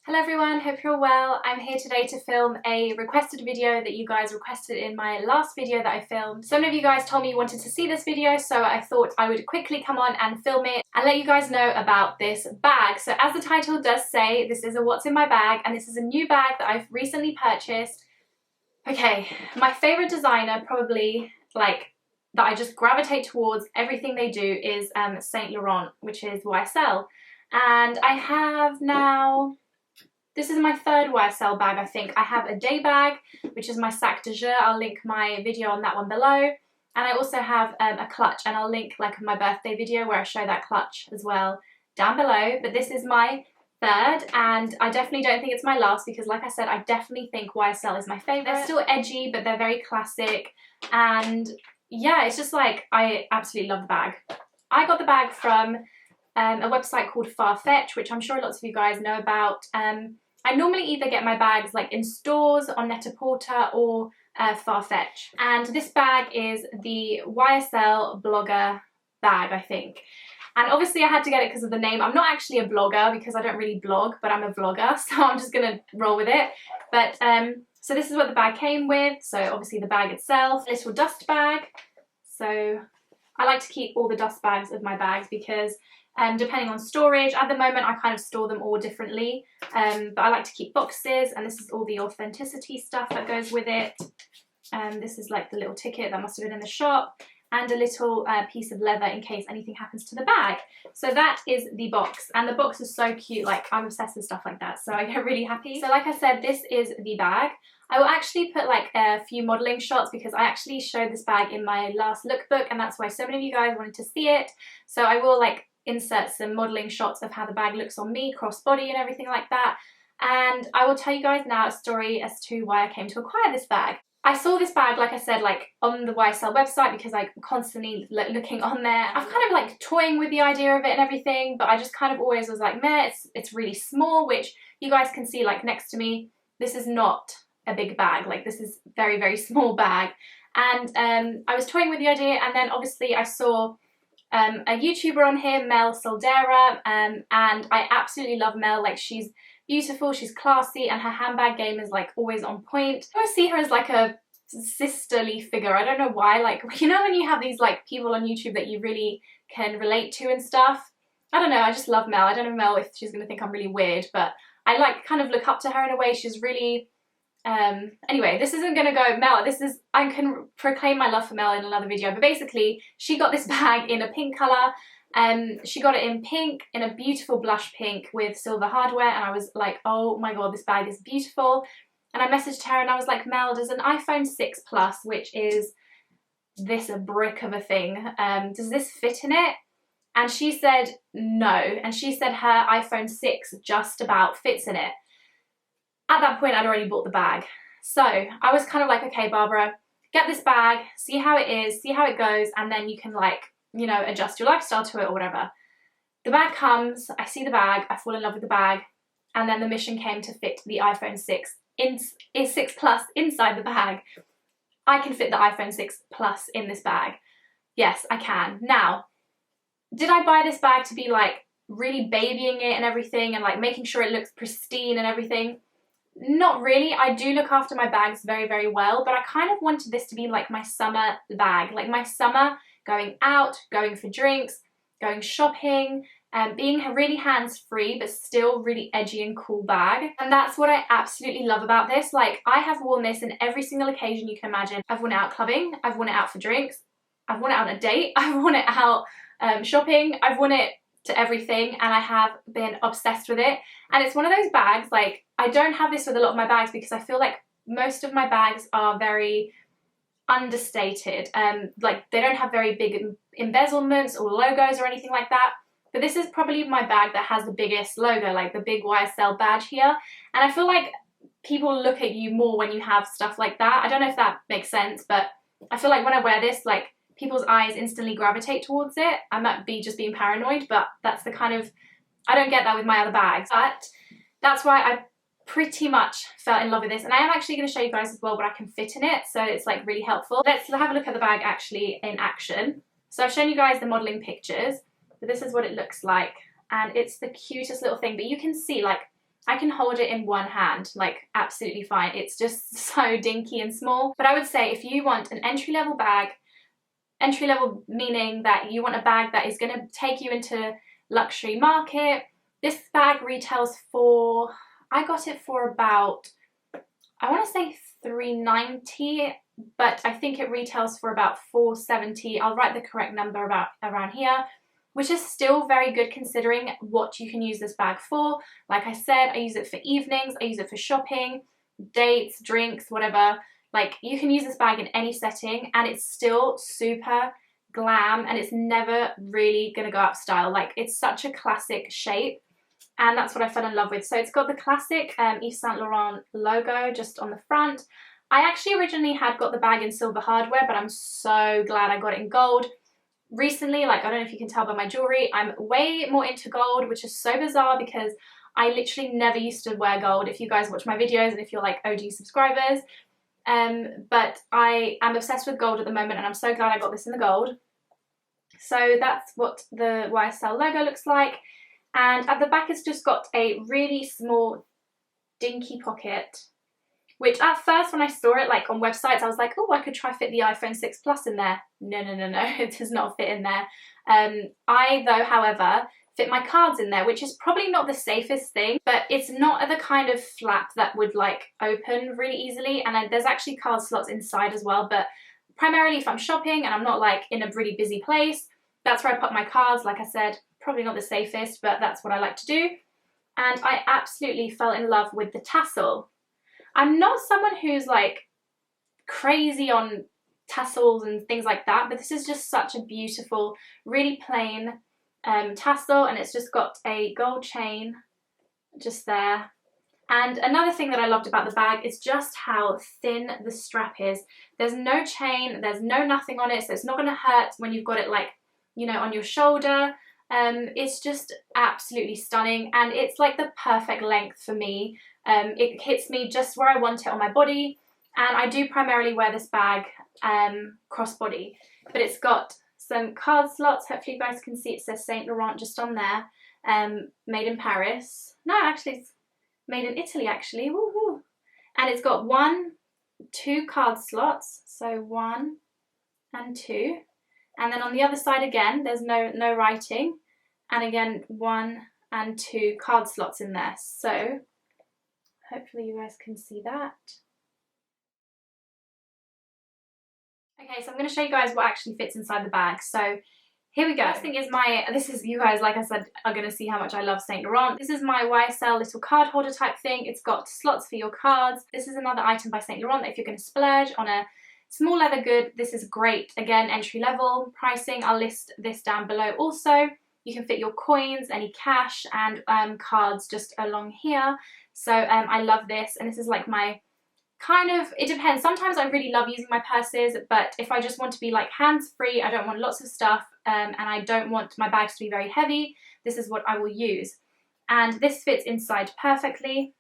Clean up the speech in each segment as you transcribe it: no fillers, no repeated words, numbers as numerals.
Hello everyone, hope you're well. I'm here today to film a requested video that you guys requested in my last video that I filmed. Some of you guys told me you wanted to see this video, so I thought I would quickly come on and film it and let you guys know about this bag. So as the title does say, this is a what's in my bag, and this is a new bag that I've recently purchased. Okay, my favourite designer probably, like, that I just gravitate towards everything they do is Saint Laurent, which is YSL. And I have now... This is my third YSL bag, I think. I have a day bag, which is my sac de jeu. I'll link my video on that one below. And I also have a clutch, and I'll link like my birthday video where I show that clutch as well down below. But this is my third, and I definitely don't think it's my last because, like I said, I definitely think YSL is my favourite. They're still edgy, but they're very classic. And yeah, it's just like, I absolutely love the bag. I got the bag from a website called Farfetch, which I'm sure lots of you guys know about. I normally either get my bags like in stores, on Net-a-Porter, or Farfetch. And this bag is the YSL blogger bag, I think. And obviously I had to get it because of the name. I'm not actually a blogger because I don't really blog, but I'm a vlogger, so I'm just gonna roll with it. But so this is what the bag came with. So obviously the bag itself, little dust bag. So I like to keep all the dust bags of my bags because depending on storage, at the moment I kind of store them all differently, but I like to keep boxes, and this is all the authenticity stuff that goes with it. This is like the little ticket that must have been in the shop, and a little piece of leather in case anything happens to the bag. So that is the box, and the box is so cute. Like, I'm obsessed with stuff like that, so I get really happy. So like I said, this is the bag. I will actually put like a few modelling shots because I actually showed this bag in my last lookbook, and that's why so many of you guys wanted to see it. So I will like insert some modelling shots of how the bag looks on me, crossbody and everything like that. And I will tell you guys now a story as to why I came to acquire this bag. I saw this bag, like I said, like on the YSL website because I'm constantly looking on there. I've kind of like toying with the idea of it and everything, but I just kind of always was like, meh, it's really small, which you guys can see like next to me. This is not a big bag, like this is very, very small bag. And I was toying with the idea, and then obviously I saw a YouTuber on here, Mel Soldera, and I absolutely love Mel. Like, she's beautiful, she's classy, and her handbag game is like always on point. I always see her as like a sisterly figure. I don't know why, like, you know when you have these like people on YouTube that you really can relate to and stuff? I don't know, I just love Mel. I don't know Mel if she's gonna think I'm really weird, but I like kind of look up to her in a way. She's really anyway, this isn't gonna go Mel, this is, I can proclaim my love for Mel in another video, but basically she got this bag in a pink colour. She got it in pink, in a beautiful blush pink with silver hardware, and I was like, oh my god, this bag is beautiful. And I messaged her and I was like, Mel, does an iPhone 6 Plus, which is this a brick of a thing, does this fit in it? And she said no, and she said her iPhone 6 just about fits in it. At that point, I'd already bought the bag. So I was kind of like, okay, Barbara, get this bag, see how it is, see how it goes, and then you can, like, you know, adjust your lifestyle to it or whatever. The bag comes, I see the bag, I fall in love with the bag, and then the mission came to fit the iPhone 6 Plus inside the bag. I can fit the iPhone 6 Plus in this bag. Yes, I can. Now, did I buy this bag to be like really babying it and everything and like making sure it looks pristine and everything? Not really. I do look after my bags very, very well, but I kind of wanted this to be like my summer bag, like my summer going out, going for drinks, going shopping, and being really hands-free but still really edgy and cool bag. And that's what I absolutely love about this. Like, I have worn this in every single occasion you can imagine. I've worn it out clubbing, I've worn it out for drinks, I've worn it out on a date, I've worn it out shopping, I've worn it to everything, and I have been obsessed with it. And it's one of those bags, like, I don't have this with a lot of my bags because I feel like most of my bags are very understated. Like, they don't have very big embezzlements or logos or anything like that. But this is probably my bag that has the biggest logo, like the big YSL badge here. And I feel like people look at you more when you have stuff like that. I don't know if that makes sense, but I feel like when I wear this, like, people's eyes instantly gravitate towards it. I might be just being paranoid, but that's the kind of, I don't get that with my other bags. But that's why I pretty much fell in love with this, and I am actually going to show you guys as well what I can fit in it, so it's like really helpful. Let's have a look at the bag actually in action. So I've shown you guys the modelling pictures, but this is what it looks like, and it's the cutest little thing. But you can see, like, I can hold it in one hand, like absolutely fine. It's just so dinky and small. But I would say if you want an entry-level bag, entry-level meaning that you want a bag that is going to take you into luxury market, this bag retails for, I got it for about, I want to say $3.90, but I think it retails for about $4.70. I'll write the correct number about around here, which is still very good considering what you can use this bag for. Like I said, I use it for evenings, I use it for shopping, dates, drinks, whatever. Like, you can use this bag in any setting and it's still super glam and it's never really gonna go out of style. Like, it's such a classic shape and that's what I fell in love with. So it's got the classic Yves Saint Laurent logo just on the front. I actually originally had got the bag in silver hardware, but I'm so glad I got it in gold. Recently, like, I don't know if you can tell by my jewelry, I'm way more into gold, which is so bizarre because I literally never used to wear gold. If you guys watch my videos and if you're like OG subscribers, but I am obsessed with gold at the moment and I'm so glad I got this in the gold. So that's what the YSL logo looks like, and at the back it's just got a really small dinky pocket, which at first when I saw it like on websites I was like, oh, I could try fit the iPhone 6 Plus in there. No, it does not fit in there. I though, however, fit my cards in there, which is probably not the safest thing, but it's not the kind of flap that would like open really easily, and there's actually card slots inside as well, but primarily if I'm shopping and I'm not like in a really busy place, that's where I put my cards. Like I said, probably not the safest, but that's what I like to do. And I absolutely fell in love with the tassel. I'm not someone who's like crazy on tassels and things like that, but this is just such a beautiful, really plain tassel, and it's just got a gold chain just there. And another thing that I loved about the bag is just how thin the strap is. There's no chain, there's no nothing on it, so it's not going to hurt when you've got it like, you know, on your shoulder. It's just absolutely stunning, and it's like the perfect length for me. It hits me just where I want it on my body, and I do primarily wear this bag crossbody, but it's got some card slots. Hopefully you guys can see it says Saint Laurent just on there. Made in Paris. No, actually it's made in Italy actually. Woohoo! And it's got 2 card slots, so 1 and 2, and then on the other side again there's no writing, and again 1 and 2 card slots in there. So hopefully you guys can see that. Okay, so I'm going to show you guys what actually fits inside the bag. So here we go. First thing is this is, you guys, like I said, are going to see how much I love Saint Laurent. This is my YSL little card holder type thing. It's got slots for your cards. This is another item by Saint Laurent that if you're going to splurge on a small leather good, this is great. Again, entry level pricing. I'll list this down below also. You can fit your coins, any cash, and cards just along here. So I love this, and this is like my kind of, it depends. Sometimes I really love using my purses, but if I just want to be like hands-free, I don't want lots of stuff, and I don't want my bags to be very heavy, this is what I will use. And this fits inside perfectly.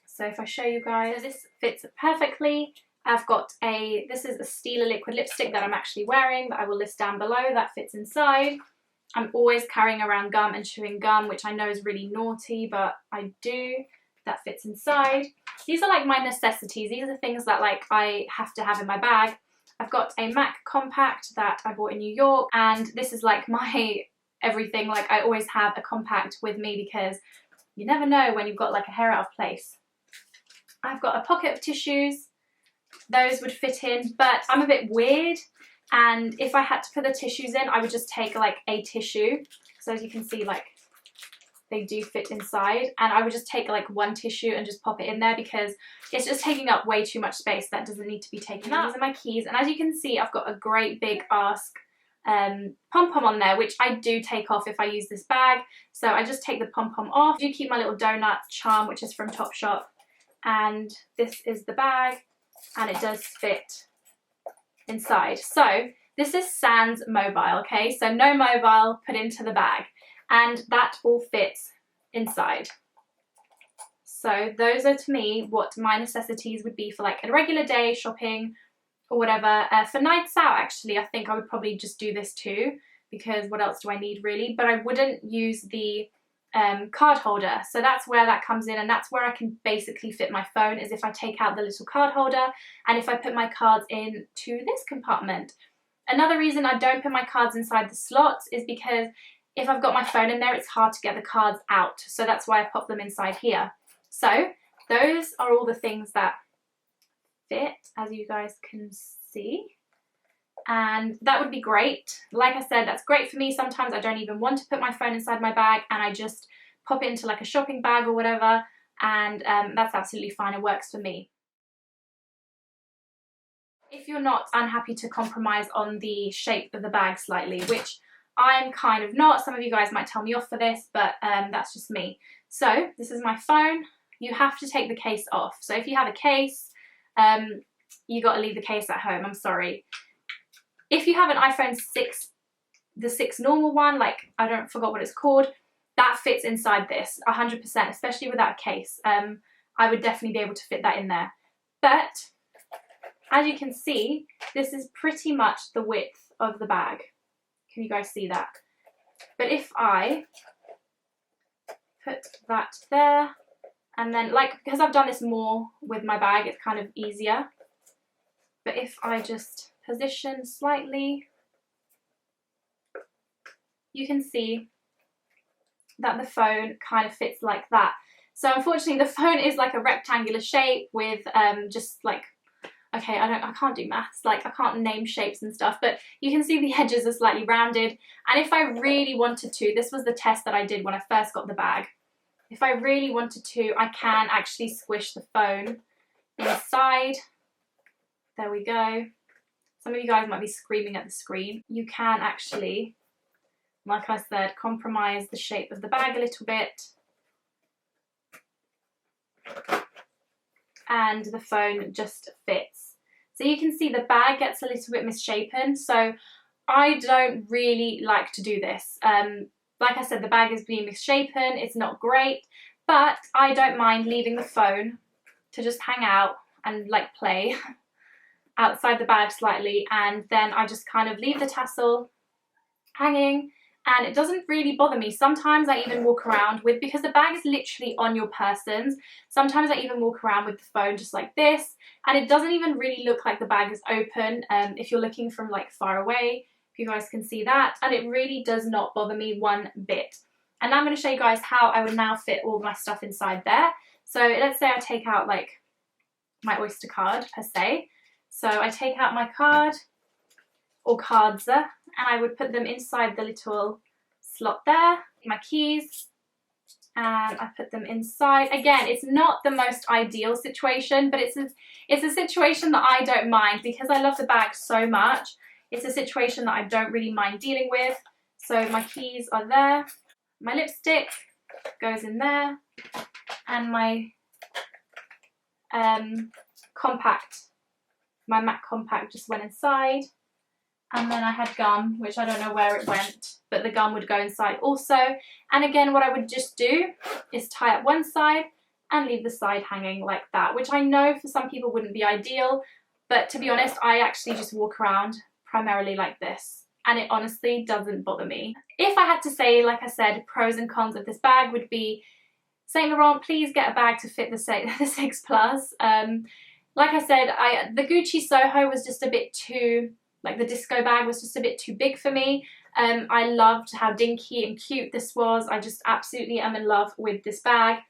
So if I show you guys, this fits perfectly. I've got this is a Stila liquid lipstick that I'm actually wearing that I will list down below. That fits inside. I'm always carrying around gum and chewing gum, which I know is really naughty, but I do. That fits inside. These are like my necessities. These are things that like I have to have in my bag. I've got a MAC compact that I bought in New York, and this is like my everything. Like, I always have a compact with me because you never know when you've got like a hair out of place. I've got a pocket of tissues. Those would fit in, but I'm a bit weird, and if I had to put the tissues in, I would just take like a tissue. So as you can see, like, they do fit inside, and I would just take like 1 tissue and just pop it in there because it's just taking up way too much space that doesn't need to be taken up. These are my keys, and as you can see, I've got a great big ask pom-pom on there, which I do take off if I use this bag. So I just take the pom-pom off. I do keep my little donut charm, which is from Topshop, and this is the bag, and it does fit inside. So this is sans mobile, okay? So no mobile put into the bag, and that all fits inside. So those are, to me, what my necessities would be for like a regular day shopping or whatever. For nights out, actually, I think I would probably just do this too, because what else do I need really? But I wouldn't use the card holder. So that's where that comes in, and that's where I can basically fit my phone, is if I take out the little card holder and if I put my cards into this compartment. Another reason I don't put my cards inside the slots is because if I've got my phone in there, it's hard to get the cards out. So that's why I pop them inside here. So those are all the things that fit, as you guys can see. And that would be great. Like I said, that's great for me. Sometimes I don't even want to put my phone inside my bag and I just pop it into like a shopping bag or whatever, and that's absolutely fine. It works for me. If you're not unhappy to compromise on the shape of the bag slightly, which I'm kind of not, some of you guys might tell me off for this, but that's just me. So this is my phone. You have to take the case off. So if you have a case, you got to leave the case at home. I'm sorry. If you have an iPhone 6, the 6 normal one, like I forgot what it's called, that fits inside this 100%, especially without a case. I would definitely be able to fit that in there. But as you can see, this is pretty much the width of the bag. Can you guys see that? But if I put that there, and then because I've done this more with my bag, it's kind of easier. But if I just position slightly, you can see that the phone kind of fits like that. So unfortunately the phone is like a rectangular shape with just like, okay, I can't do maths, like I can't name shapes and stuff, but you can see the edges are slightly rounded. And if I really wanted to, this was the test that I did when I first got the bag. If I really wanted to, I can actually squish the phone inside. There we go. Some of you guys might be screaming at the screen. You can actually, like I said, compromise the shape of the bag a little bit. And the phone just fits. So you can see the bag gets a little bit misshapen. So I don't really like to do this. Like I said, the bag is being misshapen. It's not great, but I don't mind leaving the phone to just hang out and like play outside the bag slightly, and then I just kind of leave the tassel hanging, and it doesn't really bother me. Sometimes I even walk around with, because the bag is literally on your persons, sometimes I even walk around with the phone just like this, and it doesn't even really look like the bag is open if you're looking from like far away, if you guys can see that, and it really does not bother me one bit. And now I'm going to show you guys how I would now fit all my stuff inside there. So let's say I take out like my Oyster card per se. So I take out my card or cards and I would put them inside the little slot there, my keys, and I put them inside. Again, it's not the most ideal situation, but it's a situation that I don't mind because I love the bag so much. It's a situation that I don't really mind dealing with. So my keys are there, my lipstick goes in there, and my compact, my MAC compact just went inside. And then I had gum, which I don't know where it went, but the gum would go inside also. And again, what I would just do is tie up one side and leave the side hanging like that, which I know for some people wouldn't be ideal, but to be honest, I actually just walk around primarily like this, and it honestly doesn't bother me. If I had to say, like I said, pros and cons of this bag would be, Saint Laurent, please get a bag to fit the 6 Plus. Like I said, the Gucci Soho was just a bit too, like the disco bag was just a bit too big for me. I loved how dinky and cute this was. I just absolutely am in love with this bag.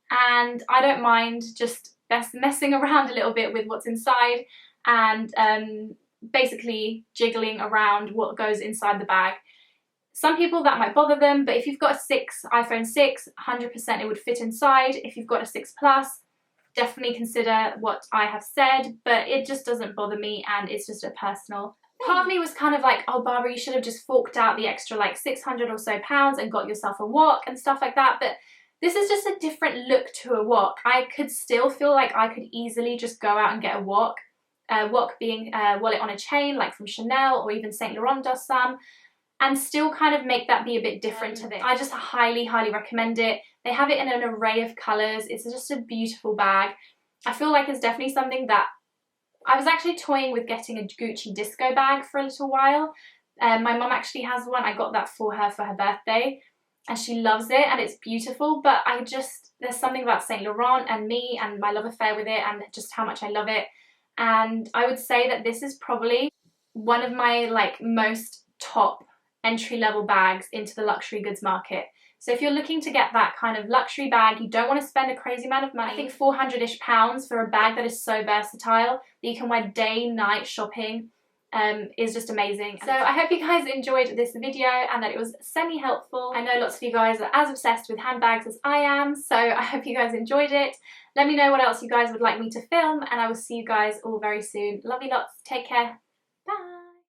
And I don't mind just messing around a little bit with what's inside and basically jiggling around what goes inside the bag. Some people that might bother them, but if you've got a iPhone 6, 100% it would fit inside. If you've got a 6 Plus, definitely consider what I have said, but it just doesn't bother me, and it's just a personal. Part of me was kind of like, oh Barbara, you should have just forked out the extra like 600 or so pounds and got yourself a wok and stuff like that, but this is just a different look to a wok. I could still feel like I could easily just go out and get a wok being a wallet on a chain like from Chanel, or even Saint Laurent does some, and still kind of make that be a bit different to this. I just highly recommend it. They have it in an array of colours. It's just a beautiful bag. I feel like it's definitely something that I was actually toying with getting a Gucci disco bag for a little while. My mum actually has one. I got that for her birthday. and she loves it and it's beautiful, but there's something about Saint Laurent and me and my love affair with it and just how much I love it. And I would say that this is probably one of my like most top entry-level bags into the luxury goods market. So if you're looking to get that kind of luxury bag, you don't want to spend a crazy amount of money. I think 400-ish pounds for a bag that is so versatile that you can wear day, night shopping is just amazing. So I hope you guys enjoyed this video and that it was semi-helpful. I know lots of you guys are as obsessed with handbags as I am, so I hope you guys enjoyed it. Let me know what else you guys would like me to film, and I will see you guys all very soon. Love you lots. Take care. Bye.